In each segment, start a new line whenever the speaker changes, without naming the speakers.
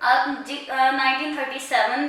1937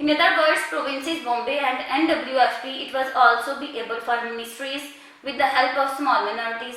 In other words, provinces Bombay and NWFP, it was also be able for ministries with the help of small minorities.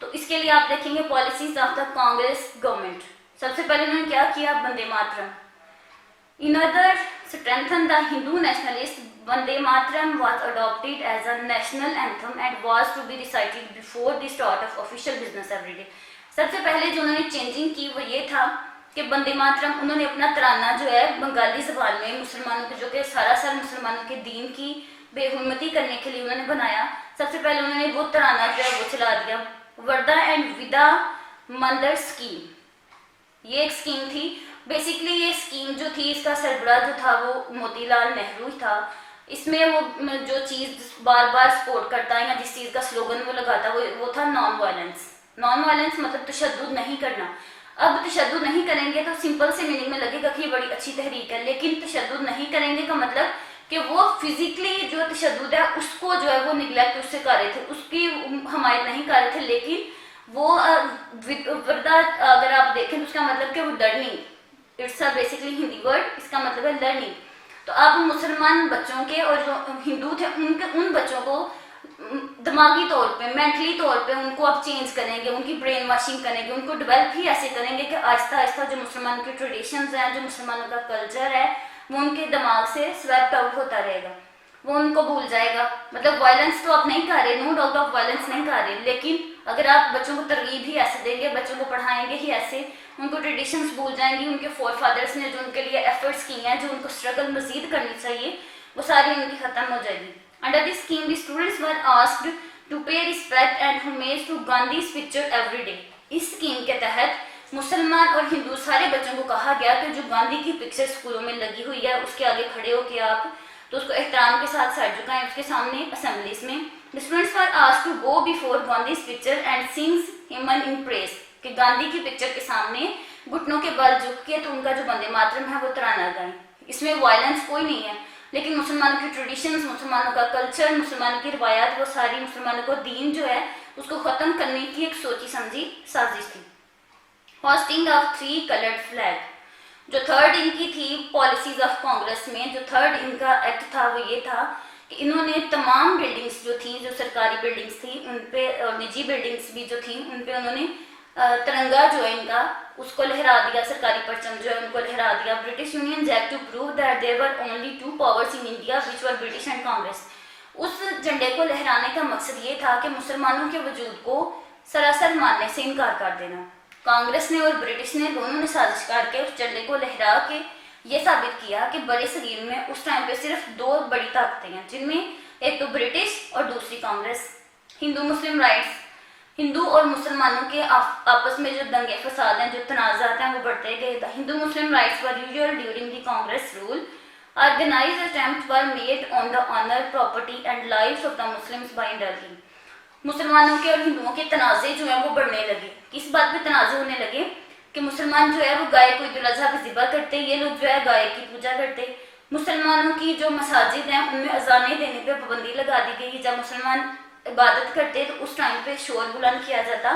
تو اس کے لیے آپ دیکھیں گے policies of the Congress government. سب سے پہلے انہوں نے کیا کیا؟ Vande Mataram. In order to strengthen the Hindu nationalist, Vande Mataram was adopted as a national anthem and was to be recited before the start of official business every day. سب سے پہلے جو انہوں نے چینجنگ کی وہ یہ تھا کہ وندے ماترم انہوں نے اپنا ترانہ جو ہے بنگالی زبان میں مسلمانوں کے جو کہ سراسر مسلمانوں کے دین کی بے حرمتی کرنے کے لیے انہوں نے بنایا. سب سے پہلے انہوں نے وہ ترانہ جو ہے وہ چلا دیا. وردہ اینڈ ودا مندر اسکیم، یہ ایک اسکیم تھی. بیسکلی یہ اسکیم جو تھی اس کا سربراہ جو تھا وہ موتی لال نہرو تھا. اس میں وہ جو چیز بار بار سپورٹ کرتا ہے یا جس چیز کا سلوگن وہ لگاتا وہ تھا نان وائلنس. نان وائلنس مطلب تشدد نہیں کرنا. اب تشدد نہیں کریں گے تو سمپل سے میننگ میں لگے گا کہ یہ بڑی اچھی تحریک ہے، لیکن تشدد نہیں کریں گے کا مطلب کہ وہ فزیکلی جو تشدد ہے اس کو جو ہے وہ نگلیکٹ اس سے کر رہے تھے، اس کی حمایت نہیں کر رہے تھے. لیکن وہ وردہ اگر آپ دیکھیں تو اس کا مطلب کہ وہ learning, it's a basically Hindi word, اس کا مطلب ہے لرننگ. تو آپ مسلمان بچوں کے اور جو ہندو تھے ان بچوں کو دماغی طور پہ مینٹلی طور پہ ان کو آپ چینج کریں گے، ان کی برین واشنگ کریں گے، ان کو ڈیولپ ہی ایسے کریں گے کہ آہستہ آہستہ جو مسلمانوں کے ٹریڈیشنز ہیں، جو مسلمانوں کا کلچر ہے وہ ان کے دماغ سے سویپٹ آؤٹ ہوتا رہے گا، وہ ان کو بھول جائے گا. مطلب وائلنس تو آپ نہیں کر رہے، نو ڈاؤٹ آف وائلنس نہیں کر رہے، لیکن اگر آپ بچوں کو ترغیب ہی ایسے دیں گے، بچوں کو پڑھائیں گے ہی ایسے، ان کو ٹریڈیشنز بھول جائیں گی. ان کے فور فادرس نے جو ان کے لیے ایفرٹس کی ہیں، جو ان کو اسٹرگل مزید کرنی چاہیے، وہ ساری ان کی ختم ہو جائے گی. Under this scheme, the students were asked to pay respect and homage to Gandhi's picture every day. Us scheme کے تحت مسلمان اور ہندو سارے بچوں کو کہا گیا کہ جو گاندھی کی پکچر اسکولوں میں لگی ہوئی ہے اس کے آگے کھڑے ہو کے آپ تو اس کو احترام کے ساتھ سر جھکائیں اس کے سامنے اسمبلیز میں. The students were asked to go before Gandhi's picture and sing hymn in praise. کہ گاندھی کی پکچر کے سامنے گھٹنوں کے بل جھک کے تو ان کا جو وندے ماترم ہے وہ ترانہ گائیں. اس میں وائلنس کوئی نہیں ہے، لیکن مسلمانوں کی ٹریڈیشنز، مسلمانوں کا کلچر، مسلمانوں کی روایات، وہ ساری مسلمانوں کو دین جو ہے اس کو ختم کرنے کی ایک سوچی سمجھی سازش تھی. ہاسٹنگ آف 3 colored flag. جو تھرڈ ان کی تھی پالیسیز آف کانگریس میں، جو تھرڈ ان کا ایکٹ تھا وہ یہ تھا کہ انہوں نے تمام بلڈنگس جو تھیں، جو سرکاری بلڈنگس تھیں ان پہ اور نجی بلڈنگس بھی جو تھیں ان پہ انہوں نے ترنگا جو ہے ان کا اس کو لہرا دیا، سرکاری پرچم جو ہے ان کو لہرا دیا. British union jack to prove that there were only 2 powers in India which were British and Congress. اس جھنڈے کو لہرانے کا مقصد یہ تھا کہ مسلمانوں کے وجود کو سراسر ماننے سے انکار کر دینا. کانگریس نے اور برٹش نے دونوں نے سازش کر کے اس جھنڈے کو لہرا کے یہ ثابت کیا کہ بڑے صغیر میں اس ٹائم پہ صرف 2 بڑی طاقتیں ہیں، جن میں ایک تو برٹش اور دوسری کانگریس. ہندو مسلم رائٹس، ہندو اور مسلمانوں کے آپس میں جو دنگے فساد ہیں، جو تنازعات ہیں وہ بڑھتے گئے. ہندو مسلم rights were usual during the Congress rule. Organized attempts were made on the honor, property and lives of the Muslims by indulging. مسلمانوں کے اور ہندوؤں کے تنازع جو ہیں وہ بڑھنے لگے. کس بات پہ تنازع ہونے لگے کہ مسلمان جو ہے وہ گائے کو عید الاضحیٰ پہ ذبح کرتے، یہ لوگ جو ہے گائے کی پوجا کرتے. مسلمانوں کی جو مساجد ہیں ان میں اذانیں دینے پہ پابندی لگا دی گئی. جب مسلمان عبادت کرتے تو اس ٹائم پہ شور بلند کیا جاتا،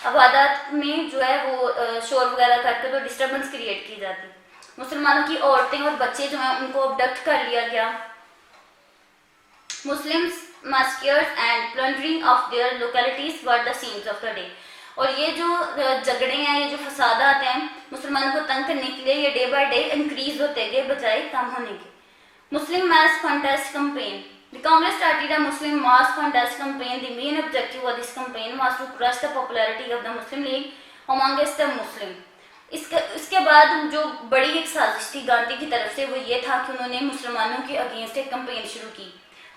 عبادات میں جو ہے وہ شور وغیرہ کر کے تو ڈسٹربنس کریٹ کی جاتی. مسلمانوں کی عورتیں اور بچے جو ہیں ان کو ابڈکٹ کر لیا گیا. Muslims massacres and plundering of their localities were the scenes of the day. اور یہ جو جھگڑے ہیں، یہ جو فسادات ہیں مسلمانوں کو تنگ کرنے کے لیے یہ ڈے بائی ڈے انکریز ہوتے گئے بجائے کم ہونے کے. مسلم mass contest campaign. The Congress started a Muslim mass contest campaign. The main objective of this campaign was to crush the popularity of the Muslim League amongst the Muslim. اس کے بعد جو بڑی ایک سازش تھی گاندھی کی طرف سے وہ یہ تھا کہ انہوں نے مسلمانوں کے اگینسٹ ایک کمپین شروع کی.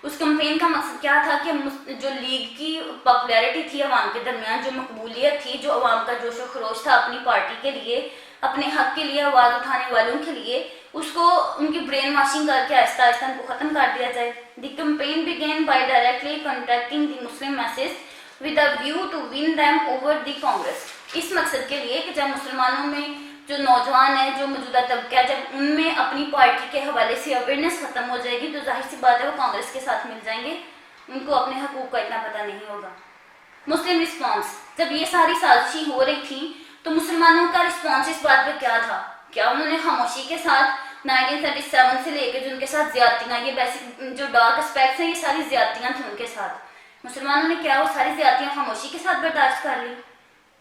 اس کمپین کا مقصد کیا تھا کہ جو لیگ کی پاپولیرٹی تھی عوام کے درمیان، جو مقبولیت تھی، جو عوام کا جوش و خروش تھا اپنی پارٹی کے لیے، اپنے حق کے لیے آواز اٹھانے والوں کے لیے، اس کو ان کی برین واشنگ کر کے آہستہ آہستہ ان کو ختم کر دیا جائے. دی campaign began by directly contacting the Muslim masses with a view to win them over the Congress. اس مقصد کے لیے کہ جب مسلمانوں میں جو نوجوان ہیں، جو موجودہ طبقہ ہے، جب ان میں اپنی پارٹی کے حوالے سے اویئرنیس ختم ہو جائے گی تو ظاہر سی بات ہے وہ کانگریس کے ساتھ مل جائیں گے، ان کو اپنے حقوق کا اتنا پتہ نہیں ہوگا. مسلم رسپانس. جب یہ ساری سازشیں ہو رہی تھیں تو مسلمانوں کا رسپانس اس بات پہ کیا تھا؟ کیا انہوں نے خاموشی کے ساتھ 1937 سے لے کے جو ان کے ساتھ زیادتیاں، یہ بیسک جو ڈارک اسپیکٹس ہیں یہ ساری زیادتیاں تھیں ان کے ساتھ، مسلمانوں نے کیا وہ ساری زیادتیاں خاموشی کے ساتھ برداشت کر لی؟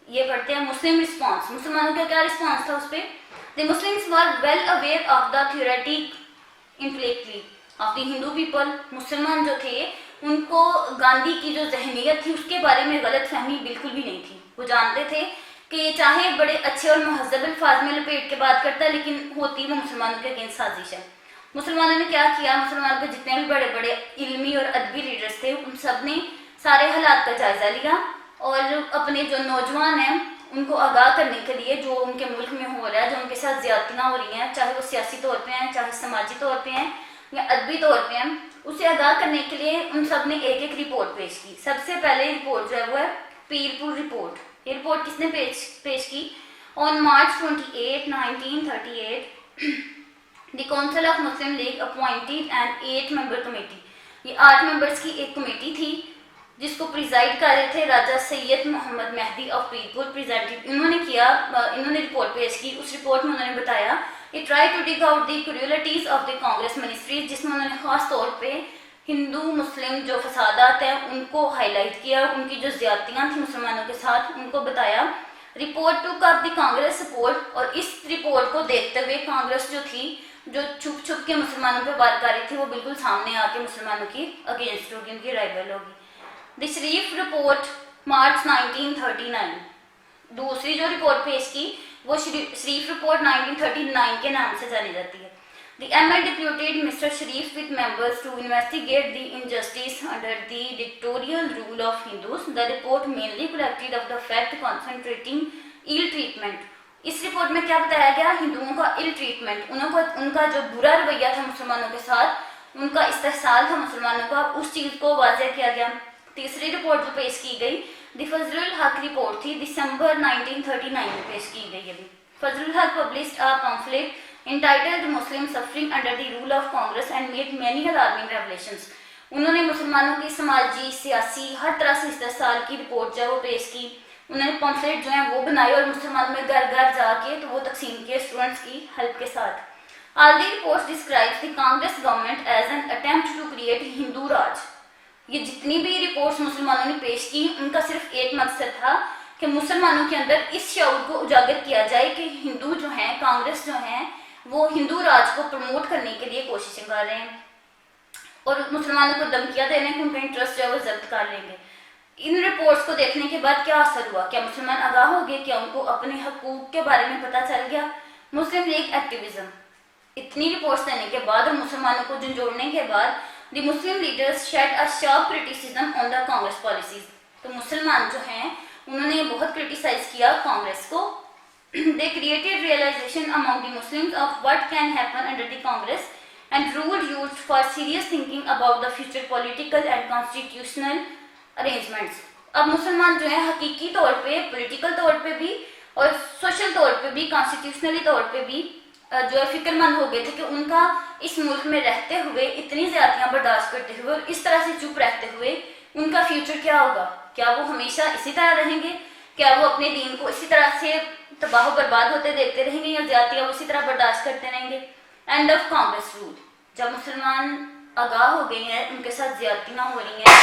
یہ پڑھتے ہیں مسلم رسپانس. مسلمانوں کا کیا رسپانس تھا اس پہ؟ The Muslims were well aware of the theoretic inflictly of the Hindu people. مسلمان جو تھے ان کو گاندھی کی جو ذہنیت تھی اس کے بارے میں غلط فہمی بالکل بھی نہیں تھی. وہ جانتے تھے کہ چاہے بڑے اچھے اور مہذب الفاظ میں لپیٹ کے بات کرتا ہے لیکن ہوتی وہ مسلمانوں کے اگینسٹ سازش ہے. مسلمانوں نے کیا کیا؟ مسلمانوں کے جتنے بھی بڑے بڑے علمی اور ادبی لیڈرز تھے ان سب نے سارے حالات کا جائزہ لیا اور اپنے جو نوجوان ہیں ان کو آگاہ کرنے کے لیے جو ان کے ملک میں ہو رہا ہے، جو ان کے ساتھ زیادتیاں ہو رہی ہیں، چاہے وہ سیاسی طور پہ ہیں، چاہے سماجی طور پہ ہیں یا ادبی طور پہ ہیں، اسے آگاہ کرنے کے لیے ان سب نے ایک ایک رپورٹ پیش کی. سب سے پہلے رپورٹ جو ہے وہ ہے پیر پور رپورٹ. یہ رپورٹ کس نے پیش کی؟ On March 28, 1938 the council of Muslim League appointed an 8 member committee. یہ 8 ممبرس کی ایک کمیٹی تھی جس کو پریزائڈ کر رہے تھے راجہ سید محمد مہدی آف پیرپور. انہوں نے رپورٹ پیش کی. اس رپورٹ میں انہوں نے بتایا کہ try to dig out the cruelties of the Congress ministries, جس میں انہوں نے خاص طور پہ ہندو مسلم جو فسادات ہیں ان کو ہائی لائٹ کیا، ان کی جو زیادتیاں تھیں مسلمانوں کے ساتھ ان کو بتایا. Report to cup the Congress support. اور اس رپورٹ کو دیکھتے ہوئے کانگریس جو تھی جو چھپ چھپ کے مسلمانوں پہ بات کر رہی تھی وہ بالکل سامنے آ کے مسلمانوں کی اگینسٹ ہوگی، ان کی رائول ہوگی. دی شریف رپورٹ مارچ 1939. دوسری جو رپورٹ پیش کی وہ شریف رپورٹ 1939 کے نام سے جانی جاتی ہے. The MI deputed Mr. Sharif with members to investigate the injustice under the dictatorial rule of Hindus. The report mainly collected of the fact concentrating ill treatment. Us report میں کیا بتایا گیا؟ ہندوؤں کا ill treatment، ان کا جو برا رویہ تھا مسلمانوں کے ساتھ، ان کا استحصال تھا مسلمانوں کا، اس چیز کو واضح کیا گیا. تیسری رپورٹ جو پیش کی گئی دی فضل الحق رپورٹ تھی، دسمبر 1939 میں پیش کی گئی. ابھی فضل الحق published a pamphlet entitled Muslim Suffering Under the Rule of Congress and made many alarming revelations. انہوں نے مسلمانوں کی سماجی، سیاسی، ہر طرح سے استحصال کی رپورٹ جو ہے وہ پیش کی. انہوں نے پمفلیٹ جو ہیں وہ بنائی اور مسلمانوں میں گھر گھر جا کے تو وہ تقسیم کیے اسٹوڈنٹس کی ہیلپ کے ساتھ. All the reports describes the Congress government as an attempt to create Hindu Raj. یہ جتنی بھی رپورٹس مسلمانوں نے پیش کی ان کا صرف ایک مقصد تھا کہ مسلمانوں کے اندر اس شعور کو اجاگر کیا جائے کہ ہندو جو ہیں، کانگریس جو ہیں، وہ ہندو راج کو پروموٹ کرنے کے لیے کوششیں کر رہے ہیں اور مسلمانوں کو دھمکیاں دے رہے ہیں کہ ان کا انٹرسٹ جو ہے وہ ضبط کر لیں گے. ان رپورٹس کو دیکھنے کے بعد کیا اثر ہوا؟ کیا مسلمان آگاہ ہو گئے؟ کیا ان کو اپنے حقوق کے بارے میں پتہ چل گیا؟ مسلم لیگ ایکٹیویزم. اتنی رپورٹس دینے کے بعد اور مسلمانوں کو جھنجھوڑنے کے بعد دی مسلم لیڈرز شیڈ اے شارپ کرٹیسزم آن دا کانگریس پالیسیز. تو مسلمان جو ہیں انہوں نے بہت کرٹیسائز کیا کانگریس کو. They created realization among the Muslims of what can happen under the Congress and rule used for serious thinking about the future political and constitutional arrangements. اب مسلمان جو ہیں حقیقی طور پہ، پولیٹیکل طور پہ بھی اور سوشل طور پہ بھی، کانسٹیٹیوشنلی طور پہ بھی جو ہے فکر مند ہو گئے تھے کہ ان کا اس ملک میں رہتے ہوئے اتنی زیادتیاں برداشت کرتے ہوئے اور اس طرح سے چپ رہتے ہوئے ان کا فیوچر کیا ہوگا؟ کیا وہ ہمیشہ اسی طرح رہیں گے؟ کیا وہ اپنے دین کو اسی طرح سے تباہ و برباد ہوتے دیکھتے رہیں گے یا زیادتیاں اسی طرح برداشت کرتے رہیں گے؟ End of Congress rule. جب مسلمان آگاہ ہو گئے ہیں ان کے ساتھ زیادتیاں ہو رہی ہیں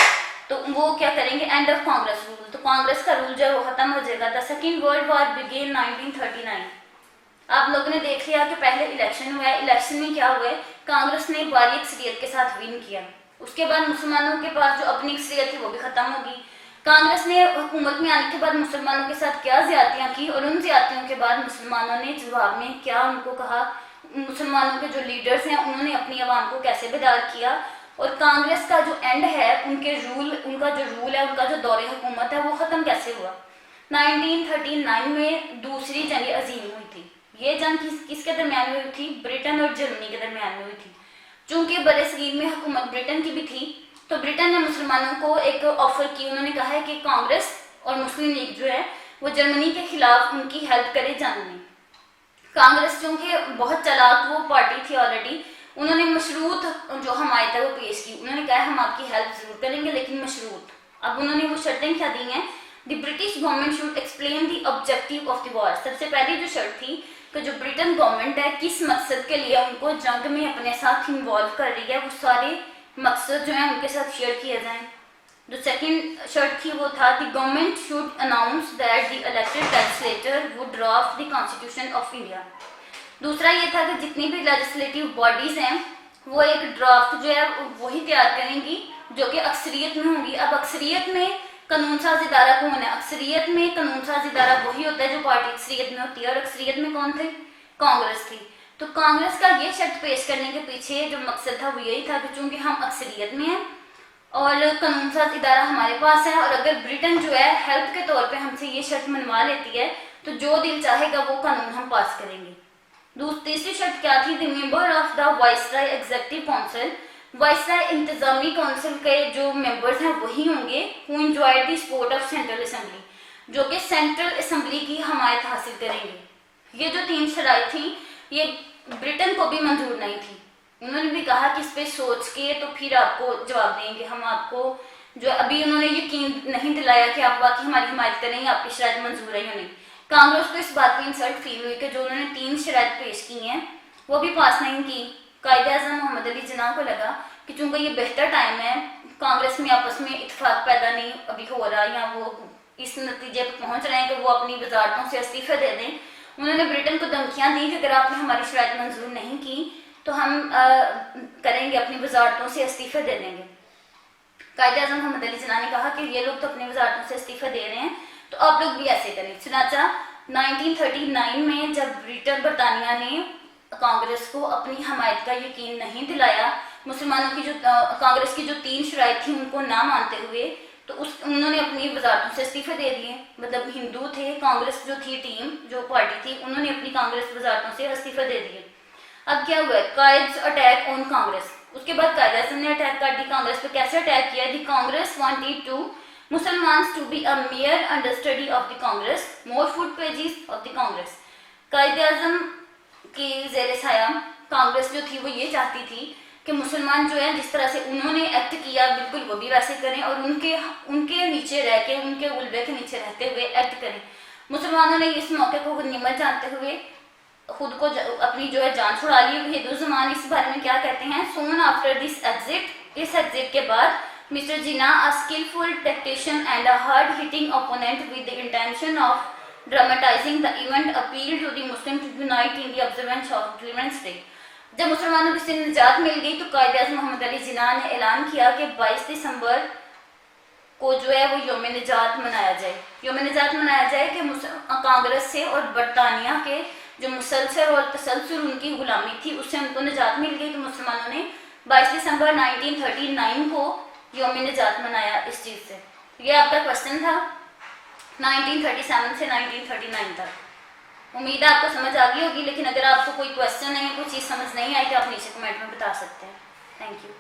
تو وہ کیا کریں گے؟ End of Congress rule. تو کانگریس کا رول جو ہے وہ ختم ہو جائے گا. The second world war begin 1939. آپ لوگوں نے دیکھ لیا کہ پہلے الیکشن ہوا ہے. الیکشن میں کیا ہوا ہے؟ کانگریس نے بھاری اکثریت کے ساتھ ون کیا. اس کے بعد مسلمانوں کے پاس جو اپنی اکثریت تھی وہ بھی ختم ہوگی. کانگریس نے حکومت میں آنے کے بعد مسلمانوں کے ساتھ کیا زیادتیاں کی اور ان زیادتیوں کے بعد مسلمانوں نے جواب میں کیا ان کو کہا. مسلمانوں کے جو لیڈرز ہیں انہوں نے اپنی عوام کو کیسے بیدار کیا اور کانگریس کا جو اینڈ ہے ان کا جو رول ہے، ان کا جو دور حکومت ہے وہ ختم کیسے ہوا. 1939 میں دوسری جنگ عظیم ہوئی تھی. یہ جنگ کس کے درمیان میں ہوئی تھی؟ برٹن اور جرمنی کے درمیان میں ہوئی تھی. چونکہ برصغیر میں حکومت برٹن کی بھی تھی تو برٹن نے مسلمانوں کو ایک آفر کی. انہوں نے کہا ہے کہ کانگریس اور مسلم لیگ جو ہے وہ جرمنی کے خلاف ان کی ہیلپ کرے جنگ میں. کانگریس چونکہ بہت چلاک وہ پارٹی تھی آلریڈی، انہوں نے مشروط جو حمایت ہے وہ پیش کی. انہوں نے کہا ہم آپ کی ہیلپ ضرور کریں گے لیکن مشروط. اب انہوں نے وہ شرطیں کیا دی ہیں؟ The British government should explain the objective of the war. سب سے پہلی جو شرط تھی کہ جو برٹن گورنمنٹ ہے کس مقصد کے لیے ان کو جنگ میں اپنے ساتھ انوالو کر رہی ہے وہ سارے مقصد جو ہیں ان کے ساتھ شیئر کیے جائیں. جو سیکنڈ شرط تھی وہ تھا the government should announce that the elected legislator would draft the constitution of India. دوسرا یہ تھا کہ جتنی بھی لیجسلیٹو باڈیز ہیں وہ ایک ڈرافٹ جو ہے وہی تیار کریں گی جو کہ اکثریت میں ہوں گی. اب اکثریت میں قانون ساز ادارہ کون ہے؟ اکثریت میں قانون ساز ادارہ وہی ہوتا ہے جو پارٹی اکثریت میں ہوتی ہے, اور اکثریت میں کون تھے؟ کانگریس تھی. تو کانگریس کا یہ شرط پیش کرنے کے پیچھے جو مقصد تھا وہ یہی تھا کہ چونکہ ہم اکثریت میں ہیں اور قانون ساز ادارہ ہمارے پاس ہے, اور اگر برٹن جو ہے ہیلپ کے طور پہ ہم سے یہ شرط منوا لیتی ہے تو جو دل چاہے گا وہ قانون ہم پاس کریں گے. تیسری شرط کیا تھی؟ The member of the viceroy executive council, viceroy انتظامی کونسل کے جو ممبرز ہیں وہی ہوں گے who enjoyed the support of Central Assembly, جو کہ سینٹرل اسمبلی کی حمایت حاصل کریں گے. یہ جو 3 شرائط تھیں یہ برٹن کو بھی منظور نہیں تھی. انہوں نے بھی کہا کہ اس پہ سوچ کے تو پھر آپ کو جواب دیں گے. ہم آپ کو جو ابھی انہوں نے یقین نہیں دلایا کہ آپ واقعی ہماری حمایت کریں گے, آپ کی شرائط منظور ہے یا نہیں. کانگریس کو اس بات کی انسلٹ فیل ہوئی کہ جو انہوں نے 3 شرائط پیش کی ہیں وہ بھی پاس نہیں کی. قائد اعظم محمد علی جناح کو لگا کہ چونکہ یہ بہتر ٹائم ہے, کانگریس میں آپس میں اتفاق پیدا نہیں ابھی ہو رہا یا وہ اس نتیجے پہ پہنچ رہے ہیں کہ وہ اپنی وزارتوں سے استعفے دے دیں. انہوں نے برٹن کو دھمکیاں دی کہ اگر آپ نے ہماری شرائط منظور نہیں کی تو ہم کریں گے, اپنی وزارتوں سے استعفے دے دیں گے. قائد اعظم محمد علی جناح نے کہا کہ یہ لوگ تو اپنی وزارتوں سے استعفے دے رہے ہیں تو آپ لوگ بھی ایسے کریں. چنانچہ 1939 میں جب برطانیہ نے کانگریس کو اپنی حمایت کا یقین نہیں دلایا, مسلمانوں کی جو کانگریس کی جو 3 شرائط تھیں ان کو نہ مانتے ہوئے, تو انہوں نے اپنی وزارتوں سے استعفے دے دیے. مطلب ہندو تھے, کانگریس جو تھی ٹیم جو پارٹی تھی انہوں نے اپنی کانگریس وزارتوں سے استعفے دے دیے. اب کیا ہوا ہے؟ قائد's اٹیک آن کانگریس. اس کے بعد قائد اعظم نے اٹیک کر دی کانگریس پہ. کیسے اٹیک کیا؟ دی کانگریس وانٹیڈ ٹو مسلمانس to be a mere understudy of the Congress, more food pages of the Congress. Quaid Azam کی زیر سایہ کانگریس جو تھی وہ یہ چاہتی تھی کہ مسلمان جو ہیں جس طرح سے انہوں نے ایکٹ کیا بالکل وہ بھی ویسے کریں, اور ان کے نیچے رہ کے, ان کے غلبے کے نیچے رہتے ہوئے ایکٹ کریں. مسلمانوں نے اس موقع کو غنیمت جانتے ہوئے خود کو اپنی جو ہے جان چھڑا لی. ہندو زمان اس بارے میں کیا کہتے ہیں؟ سون آفٹر دس ایگزٹ, اس ایگزٹ کے بعد mister Jinnah a skillful tactician and a hard-hitting opponent with the intention of dramatizing the event appealed to the Muslims to unite in the observance of Deliverance Day. جب مسلمانوں کو اس سے نجات مل گئی تو قائد اعظم محمد علی جناح نے اعلان کیا کہ 22 دسمبر کو جو ہے وہ یوم نجات منایا جائے. یوم نجات منایا جائے کہ کانگریس سے اور برطانیہ کے جو مسلسل اور تسلسل ان کی غلامی تھی اس سے ان کو نجات مل گئی. تو مسلمانوں نے 22 دسمبر 1939 کو یوم نجات منایا اس چیز سے. یہ آپ کا کوشچن تھا 1937 سے 1939 تک. امید ہے آپ کو سمجھ آ گئی ہوگی, لیکن اگر آپ کو کوئی کوشچن ہے, کوئی چیز سمجھ نہیں آئی تو آپ نیچے کمنٹ میں بتا سکتے ہیں. Thank you.